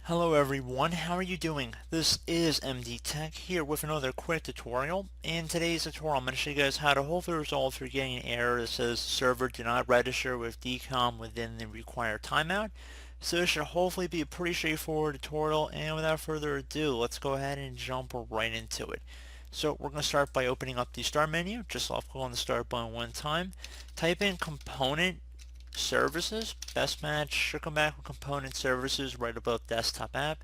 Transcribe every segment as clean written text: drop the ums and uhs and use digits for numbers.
Hello everyone, how are you doing? This is MD Tech here with another quick tutorial. In today's tutorial I'm going to show you guys how to hopefully resolve if you're getting an error that says server did not register with DCOM within the required timeout. So this should hopefully be a pretty straightforward tutorial, and without further ado, let's go ahead and jump right into it. So we're going to start by opening up the start menu. Just left click on the start button one time. Type in component services, best match should come back with component services right above desktop app.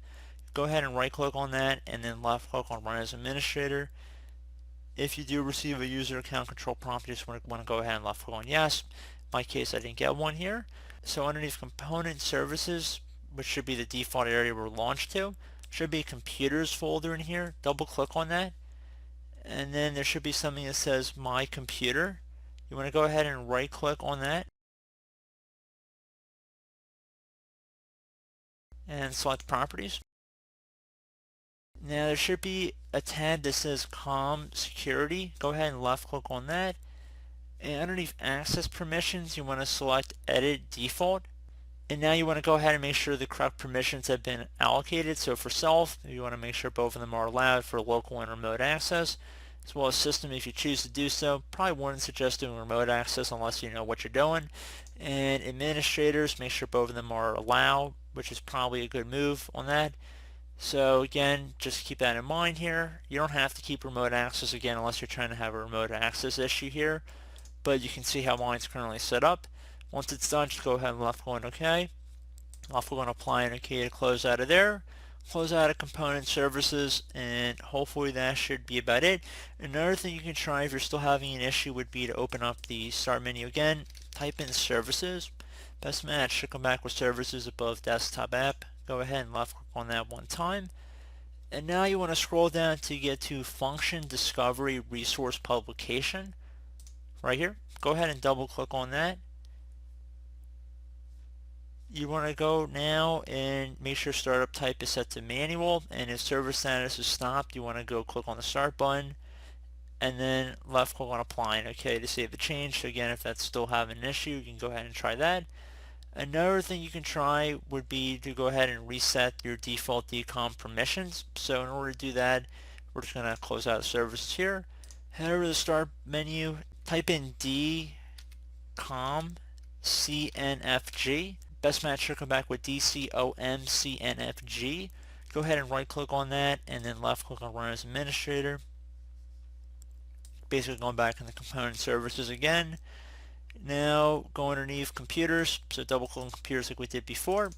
Go ahead and right click on that and then left click on run as administrator. If you do receive a user account control prompt, you just want to go ahead and left click on yes. In my case I didn't get one here. So underneath component services, which should be the default area we're launched to, should be a computers folder in here. Double click on that and then there should be something that says my computer. You want to go ahead and right click on that and select properties. Now there should be a tab that says COM security. Go ahead and left click on that. And underneath access permissions you want to select edit default. And now you want to go ahead and make sure the correct permissions have been allocated. So for self, you want to make sure both of them are allowed for local and remote access, as well as system if you choose to do so. Probably wouldn't suggest doing remote access unless you know what you're doing. And administrators, make sure both of them are allowed, which is probably a good move on that. So again, just keep that in mind here. You don't have to keep remote access again unless you're trying to have a remote access issue here, but you can see how mine's currently set up. Once it's done, just go ahead and left click on OK. Left click on apply and OK to close out of there. Close out of component services, and hopefully that should be about it. Another thing you can try if you're still having an issue would be to open up the start menu again, type in services. Best match should come back with services above desktop app. Go ahead and left click on that one time. And now you want to scroll down to get to function discovery resource publication right here. Go ahead and double click on that. You want to go now and make sure startup type is set to manual, and if server status is stopped you want to go click on the start button and then left click on apply and OK to save the change. So again, if that's still having an issue, you can go ahead and try that. Another thing you can try would be to go ahead and reset your default DCOM permissions. So in order to do that, we're just going to close out the services here. Head over to the start menu, type in DCOM CNFG. Best match should come back with DCOM CNFG. Go ahead and right click on that and then left click on run as administrator. Basically going back in the component services again. Now go underneath computers, so double click on computers like we did before.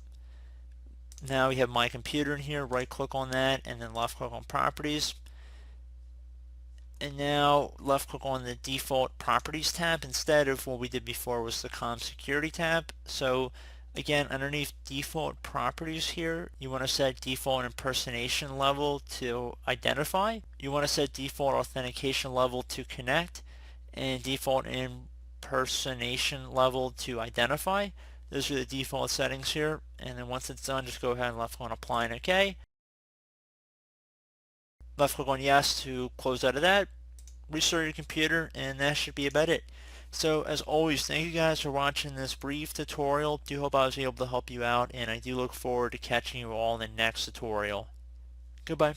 Now we have my computer in here, right click on that and then left click on properties. And now left click on the default properties tab instead of what we did before was the COM security tab. So again, underneath default properties here, you want to set default impersonation level to identify. You want to set default authentication level to connect and default impersonation level to identify. Those are the default settings here, and then once it's done, just go ahead and left click on apply and OK. Left click on yes to close out of that. Restart your computer, and that should be about it. So as always, thank you guys for watching this brief tutorial. Do hope I was able to help you out, and I do look forward to catching you all in the next tutorial. Goodbye.